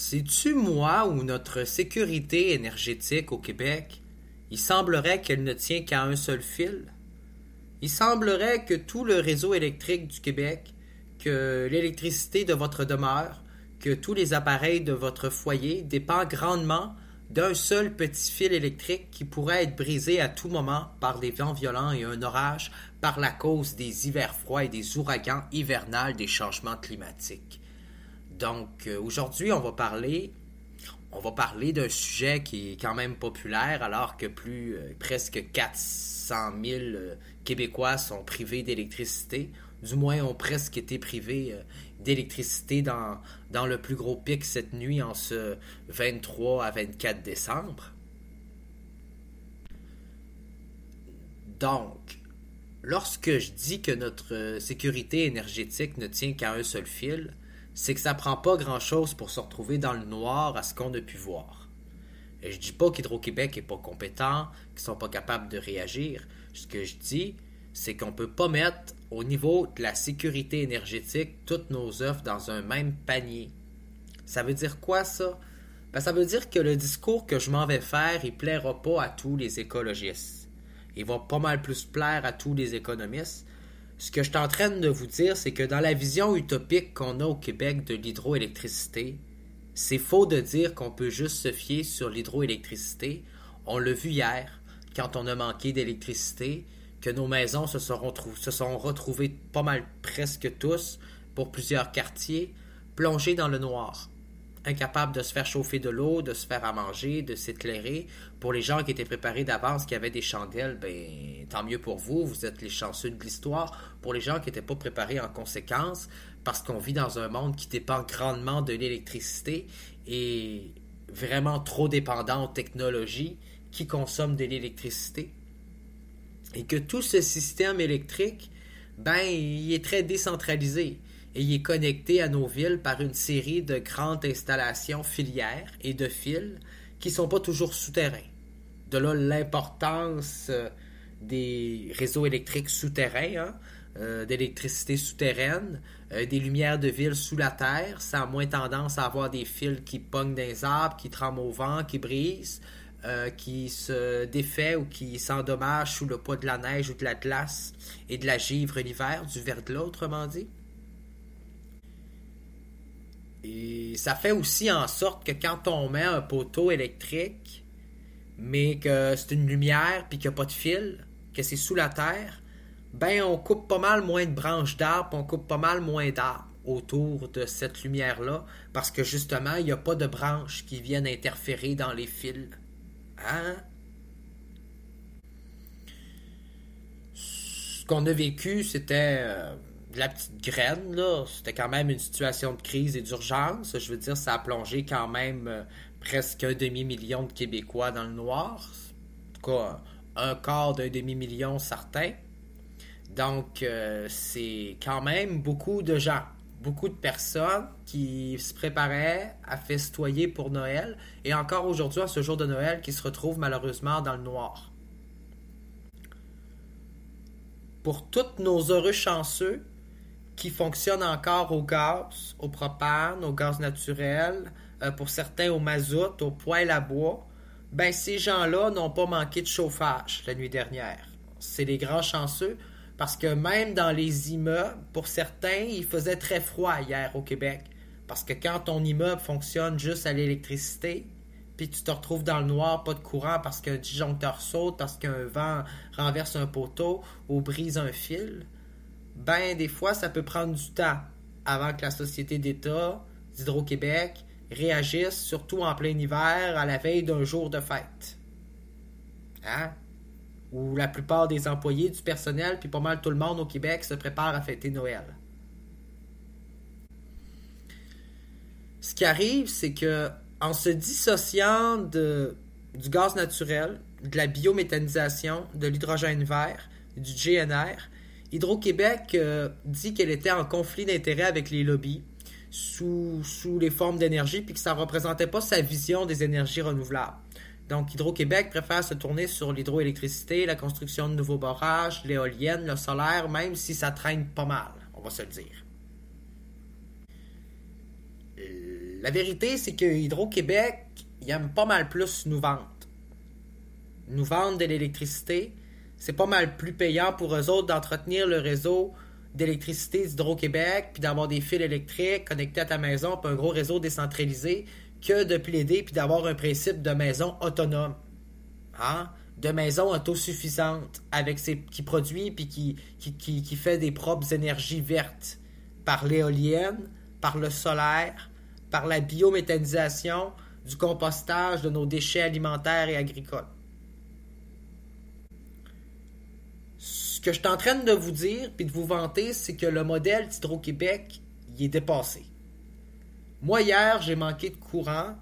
Sais-tu, moi, ou notre sécurité énergétique au Québec, il semblerait qu'elle ne tient qu'à un seul fil? Il semblerait que tout le réseau électrique du Québec, que l'électricité de votre demeure, que tous les appareils de votre foyer dépendent grandement d'un seul petit fil électrique qui pourrait être brisé à tout moment par des vents violents et un orage par la cause des hivers froids et des ouragans hivernales des changements climatiques. Donc aujourd'hui, on va parler d'un sujet qui est quand même populaire alors que presque 400 000 Québécois sont privés d'électricité, du moins ont presque été privés d'électricité dans le plus gros pic cette nuit en ce 23 à 24 décembre. Donc, lorsque je dis que notre sécurité énergétique ne tient qu'à un seul fil, c'est que ça prend pas grand-chose pour se retrouver dans le noir à ce qu'on a pu voir. Et je dis pas qu'Hydro-Québec est pas compétent, qu'ils sont pas capables de réagir. Ce que je dis, c'est qu'on peut pas mettre au niveau de la sécurité énergétique toutes nos offres dans un même panier. Ça veut dire quoi ça? Ben, ça veut dire que le discours que je m'en vais faire, il plaira pas à tous les écologistes. Il va pas mal plus plaire à tous les économistes. Ce que je suis en train de vous dire, c'est que dans la vision utopique qu'on a au Québec de l'hydroélectricité, c'est faux de dire qu'on peut juste se fier sur l'hydroélectricité. On l'a vu hier, quand on a manqué d'électricité, que nos maisons se sont retrouvées pas mal presque tous, pour plusieurs quartiers, plongées dans le noir. Incapables de se faire chauffer de l'eau, de se faire à manger, de s'éclairer. Pour les gens qui étaient préparés d'avance, qui avaient des chandelles, ben tant mieux pour vous, vous êtes les chanceux de l'histoire. Pour les gens qui n'étaient pas préparés en conséquence, parce qu'on vit dans un monde qui dépend grandement de l'électricité et vraiment trop dépendant aux technologies qui consomment de l'électricité. Et que tout ce système électrique, ben, il est très décentralisé. Et il est connecté à nos villes par une série de grandes installations filières et de fils qui ne sont pas toujours souterrains. De là l'importance des réseaux électriques souterrains, d'électricité souterraine, des lumières de ville sous la terre. Ça a moins tendance à avoir des fils qui pognent dans les arbres, qui tremblent au vent, qui brisent, qui se défait ou qui s'endommagent sous le poids de la neige ou de la glace et de la givre l'hiver, du verglas autrement dit. Et ça fait aussi en sorte que quand on met un poteau électrique, mais que c'est une lumière puis qu'il n'y a pas de fil, que c'est sous la terre, ben on coupe pas mal moins de branches d'arbres, on coupe pas mal moins d'arbres autour de cette lumière-là, parce que justement, il n'y a pas de branches qui viennent interférer dans les fils. Hein? Ce qu'on a vécu, c'était de la petite graine, là. C'était quand même une situation de crise et d'urgence. Je veux dire, ça a plongé quand même presque un demi-million de Québécois dans le noir. En tout cas, un quart d'un demi-million certain. Donc, c'est quand même beaucoup de gens, beaucoup de personnes qui se préparaient à festoyer pour Noël et encore aujourd'hui, à ce jour de Noël, qui se retrouvent malheureusement dans le noir. Pour tous nos heureux chanceux qui fonctionnent encore au gaz, au propane, au gaz naturel, pour certains au mazout, au poêle à bois, ben ces gens-là n'ont pas manqué de chauffage la nuit dernière. C'est les grands chanceux parce que même dans les immeubles, pour certains, il faisait très froid hier au Québec. Parce que quand ton immeuble fonctionne juste à l'électricité, puis tu te retrouves dans le noir, pas de courant parce qu'un disjoncteur saute, parce qu'un vent renverse un poteau ou brise un fil, ben des fois ça peut prendre du temps avant que la société d'État d'Hydro-Québec réagisse, surtout en plein hiver, à la veille d'un jour de fête. Hein? Où la plupart des employés, du personnel, puis pas mal tout le monde au Québec se prépare à fêter Noël. Ce qui arrive, c'est que en se dissociant du gaz naturel, de la biométhanisation, de l'hydrogène vert, du GNR, Hydro-Québec dit qu'elle était en conflit d'intérêts avec les lobbies sous les formes d'énergie, puis que ça ne représentait pas sa vision des énergies renouvelables. Donc, Hydro-Québec préfère se tourner sur l'hydroélectricité, la construction de nouveaux barrages, l'éolienne, le solaire, même si ça traîne pas mal, on va se le dire. La vérité, c'est que Hydro-Québec, il aime pas mal plus nous vendre. Nous vendre de l'électricité. C'est pas mal plus payant pour eux autres d'entretenir le réseau d'électricité d'Hydro-Québec, puis d'avoir des fils électriques connectés à ta maison, puis un gros réseau décentralisé, que de plaider puis d'avoir un principe de maison autonome. Hein? De maison autosuffisante, qui produit puis qui fait des propres énergies vertes par l'éolienne, par le solaire, par la biométhanisation, du compostage de nos déchets alimentaires et agricoles. Ce que je suis en train de vous dire puis de vous vanter, c'est que le modèle d'Hydro-Québec, il est dépassé. Moi, hier, j'ai manqué de courant,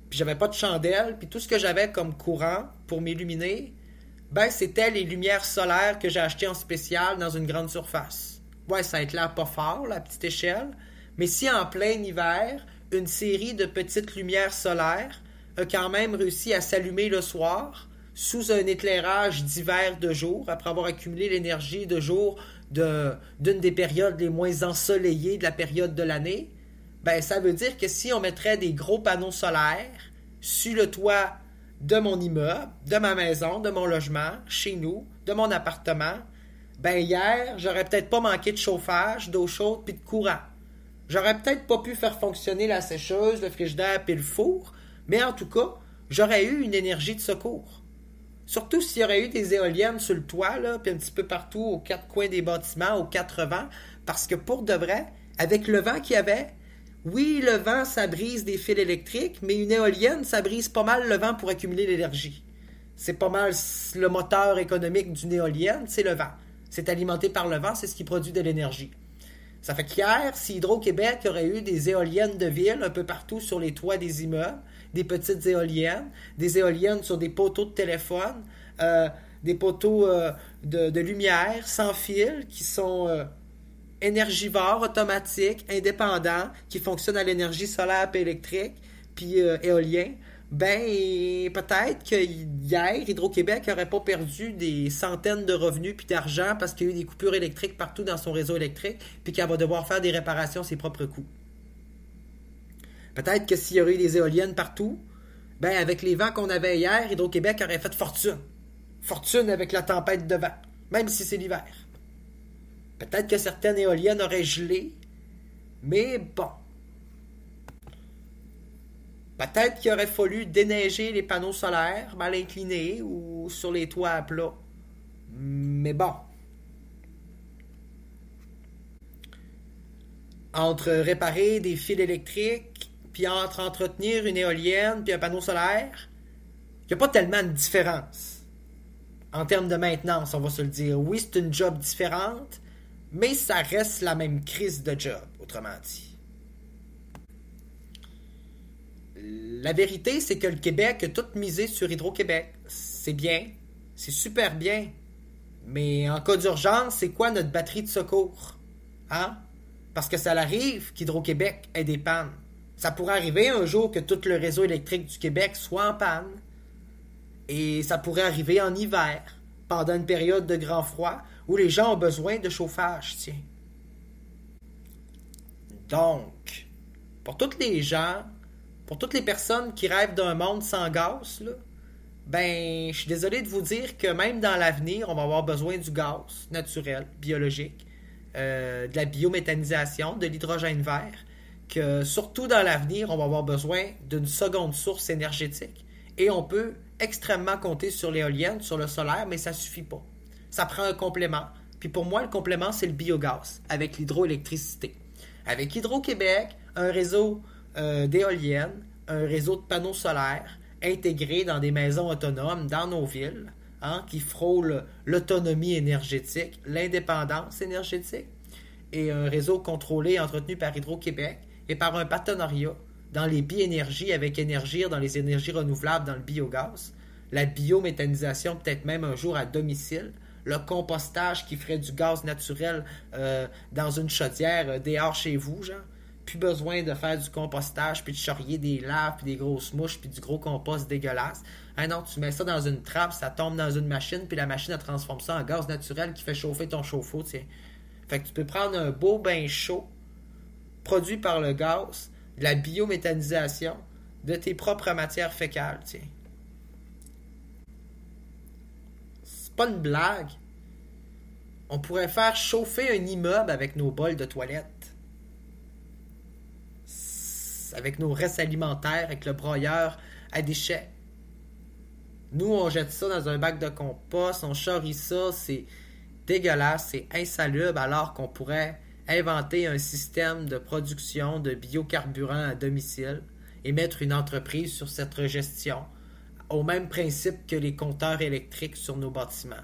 puis j'avais pas de chandelle, puis tout ce que j'avais comme courant pour m'illuminer, ben, c'était les lumières solaires que j'ai achetées en spécial dans une grande surface. Ouais, ça éclaire pas fort, la petite échelle, mais si en plein hiver, une série de petites lumières solaires a quand même réussi à s'allumer le soir, sous un éclairage d'hiver de jour, après avoir accumulé l'énergie de jour d'une des périodes les moins ensoleillées de la période de l'année, ben, ça veut dire que si on mettrait des gros panneaux solaires sur le toit de mon immeuble, de ma maison, de mon logement, chez nous, de mon appartement, ben hier, j'aurais peut-être pas manqué de chauffage, d'eau chaude puis de courant. J'aurais peut-être pas pu faire fonctionner la sécheuse, le frigidaire puis le four, mais en tout cas, j'aurais eu une énergie de secours. Surtout s'il y aurait eu des éoliennes sur le toit, là, puis un petit peu partout aux quatre coins des bâtiments, aux quatre vents, parce que pour de vrai, avec le vent qu'il y avait, oui, le vent, ça brise des fils électriques, mais une éolienne, ça brise pas mal le vent pour accumuler l'énergie. C'est pas mal le moteur économique d'une éolienne, c'est le vent. C'est alimenté par le vent, c'est ce qui produit de l'énergie. Ça fait qu'hier, si Hydro-Québec aurait eu des éoliennes de ville un peu partout sur les toits des immeubles, des petites éoliennes, des éoliennes sur des poteaux de téléphone, des poteaux de lumière sans fil qui sont énergivores, automatiques, indépendants, qui fonctionnent à l'énergie solaire et électrique, puis éolien, ben peut-être que hier, Hydro-Québec n'aurait pas perdu des centaines de revenus puis d'argent parce qu'il y a eu des coupures électriques partout dans son réseau électrique puis qu'elle va devoir faire des réparations à ses propres coûts. Peut-être que s'il y aurait eu des éoliennes partout, ben avec les vents qu'on avait hier, Hydro-Québec aurait fait fortune. Fortune avec la tempête de vent, même si c'est l'hiver. Peut-être que certaines éoliennes auraient gelé, mais bon. Peut-être qu'il aurait fallu déneiger les panneaux solaires mal inclinés ou sur les toits à plat. Mais bon. Entre réparer des fils électriques, puis entre entretenir une éolienne, puis un panneau solaire, il n'y a pas tellement de différence. En termes de maintenance, on va se le dire. Oui, c'est une job différente, mais ça reste la même crise de job, autrement dit. La vérité, c'est que le Québec a tout misé sur Hydro-Québec. C'est bien, c'est super bien. Mais en cas d'urgence, c'est quoi notre batterie de secours? Hein? Parce que ça arrive qu'Hydro-Québec ait des pannes. Ça pourrait arriver un jour que tout le réseau électrique du Québec soit en panne. Et ça pourrait arriver en hiver, pendant une période de grand froid, où les gens ont besoin de chauffage, tiens. Donc, pour toutes les gens, pour toutes les personnes qui rêvent d'un monde sans gaz, là, ben, je suis désolé de vous dire que même dans l'avenir, on va avoir besoin du gaz naturel, biologique, de la biométhanisation, de l'hydrogène vert, que surtout dans l'avenir, on va avoir besoin d'une seconde source énergétique. Et on peut extrêmement compter sur l'éolienne, sur le solaire, mais ça suffit pas. Ça prend un complément. Puis pour moi, le complément, c'est le biogaz, avec l'hydroélectricité. Avec Hydro-Québec, un réseau d'éoliennes, un réseau de panneaux solaires intégrés dans des maisons autonomes dans nos villes, hein, qui frôlent l'autonomie énergétique, l'indépendance énergétique, et un réseau contrôlé et entretenu par Hydro-Québec et par un partenariat dans les bi-énergies avec Énergir, dans les énergies renouvelables, dans le biogaz, la biométhanisation peut-être même un jour à domicile, le compostage qui ferait du gaz naturel dans une chaudière dehors chez vous, genre. Plus besoin de faire du compostage, puis de charrier des laves, puis des grosses mouches, puis du gros compost dégueulasse. Ah non, tu mets ça dans une trappe, ça tombe dans une machine, puis la machine elle transforme ça en gaz naturel qui fait chauffer ton chauffe-eau, tiens. Fait que tu peux prendre un beau bain chaud, produit par le gaz, de la biométhanisation de tes propres matières fécales, tiens. C'est pas une blague. On pourrait faire chauffer un immeuble avec nos bols de toilette. Avec nos restes alimentaires, avec le broyeur à déchets. Nous, on jette ça dans un bac de compost, on charrie ça, c'est dégueulasse, c'est insalubre, alors qu'on pourrait inventer un système de production de biocarburants à domicile et mettre une entreprise sur cette gestion, au même principe que les compteurs électriques sur nos bâtiments.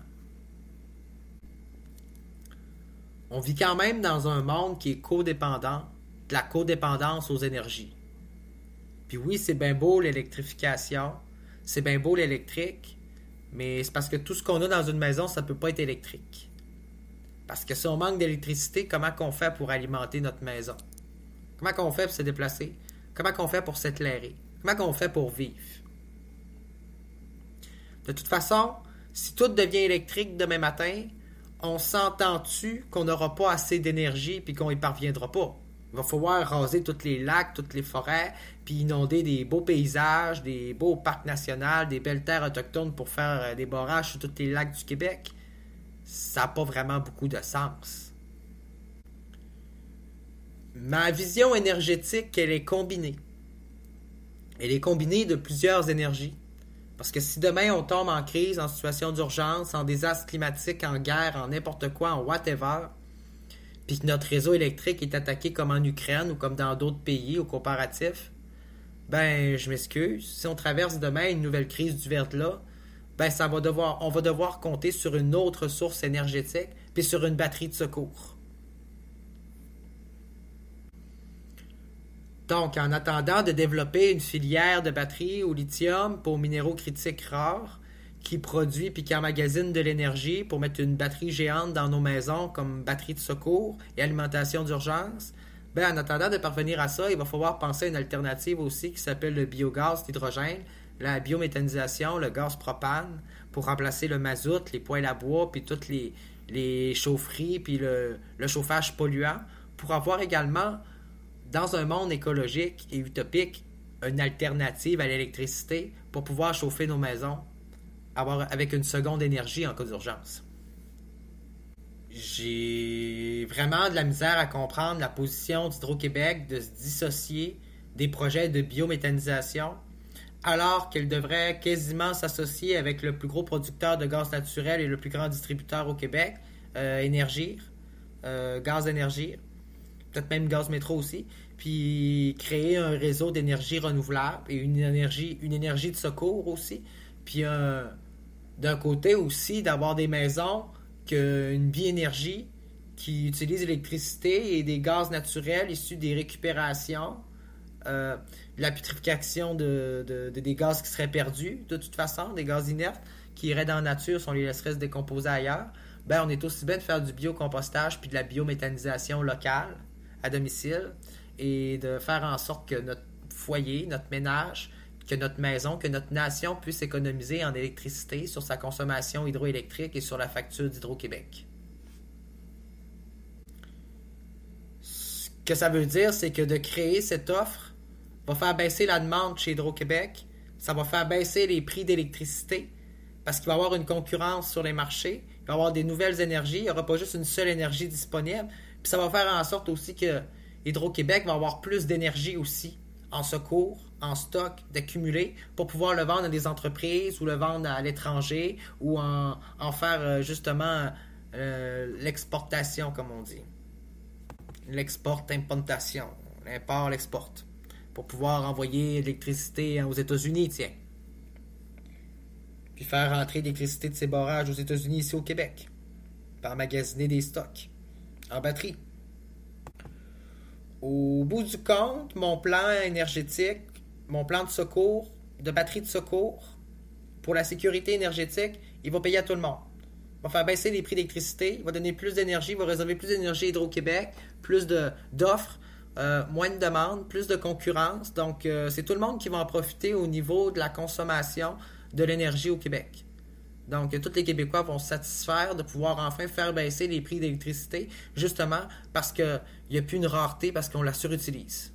On vit quand même dans un monde qui est codépendant, de la codépendance aux énergies. Puis oui, c'est bien beau l'électrification, c'est bien beau l'électrique, mais c'est parce que tout ce qu'on a dans une maison, ça ne peut pas être électrique. Parce que si on manque d'électricité, comment qu'on fait pour alimenter notre maison? Comment qu'on fait pour se déplacer? Comment qu'on fait pour s'éclairer? Comment qu'on fait pour vivre? De toute façon, si tout devient électrique demain matin, on s'entend-tu qu'on n'aura pas assez d'énergie et qu'on n'y parviendra pas? Il va falloir raser tous les lacs, toutes les forêts, puis inonder des beaux paysages, des beaux parcs nationaux, des belles terres autochtones pour faire des barrages sur tous les lacs du Québec. Ça n'a pas vraiment beaucoup de sens. Ma vision énergétique, elle est combinée. Elle est combinée de plusieurs énergies. Parce que si demain on tombe en crise, en situation d'urgence, en désastre climatique, en guerre, en n'importe quoi, en whatever, puis que notre réseau électrique est attaqué comme en Ukraine ou comme dans d'autres pays au comparatif, ben je m'excuse. Si on traverse demain une nouvelle crise du verglas, ben on va devoir compter sur une autre source énergétique puis sur une batterie de secours. Donc, en attendant de développer une filière de batteries au lithium pour minéraux critiques rares qui produit puis qui emmagasine de l'énergie pour mettre une batterie géante dans nos maisons comme batterie de secours et alimentation d'urgence, ben en attendant de parvenir à ça, il va falloir penser à une alternative aussi qui s'appelle le biogaz, l'hydrogène, la biométhanisation, le gaz propane pour remplacer le mazout, les poêles à bois puis toutes les chaufferies puis le chauffage polluant pour avoir également dans un monde écologique et utopique, une alternative à l'électricité pour pouvoir chauffer nos maisons avec une seconde énergie en cas d'urgence. J'ai vraiment de la misère à comprendre la position d'Hydro-Québec de se dissocier des projets de biométhanisation alors qu'elle devrait quasiment s'associer avec le plus gros producteur de gaz naturel et le plus grand distributeur au Québec, Énergir, Gaz Énergir, peut-être même Gaz Métro aussi, puis créer un réseau d'énergie renouvelable et une énergie de secours aussi, puis d'un côté aussi d'avoir des maisons une biénergie qui utilise l'électricité et des gaz naturels issus des récupérations, la putréfaction des gaz qui seraient perdus, de toute façon, des gaz inertes qui iraient dans la nature si on les laisserait se décomposer ailleurs. Ben, on est aussi bien de faire du biocompostage puis de la biométhanisation locale à domicile et de faire en sorte que notre foyer, notre ménage, que notre maison, que notre nation puisse économiser en électricité sur sa consommation hydroélectrique et sur la facture d'Hydro-Québec. Ce que ça veut dire, c'est que de créer cette offre va faire baisser la demande chez Hydro-Québec, ça va faire baisser les prix d'électricité parce qu'il va y avoir une concurrence sur les marchés, il va y avoir des nouvelles énergies, il n'y aura pas juste une seule énergie disponible, puis ça va faire en sorte aussi que Hydro-Québec va avoir plus d'énergie aussi en secours, en stock, d'accumuler pour pouvoir le vendre à des entreprises ou le vendre à l'étranger ou en faire justement l'exportation, comme on dit. L'export-importation. L'import, l'export. Pour pouvoir envoyer l'électricité aux États-Unis, tiens. Puis faire rentrer l'électricité de ces barrages aux États-Unis ici au Québec. Puis emmagasiner des stocks en batterie. Au bout du compte, mon plan énergétique, mon plan de secours, de batterie de secours, pour la sécurité énergétique, il va payer à tout le monde. Il va faire baisser les prix d'électricité, il va donner plus d'énergie, il va réserver plus d'énergie à Hydro-Québec, plus d'offres, moins de demandes, plus de concurrence. Donc, c'est tout le monde qui va en profiter au niveau de la consommation de l'énergie au Québec. Donc, tous les Québécois vont se satisfaire de pouvoir enfin faire baisser les prix d'électricité, justement parce qu'il n'y a plus une rareté, parce qu'on la surutilise.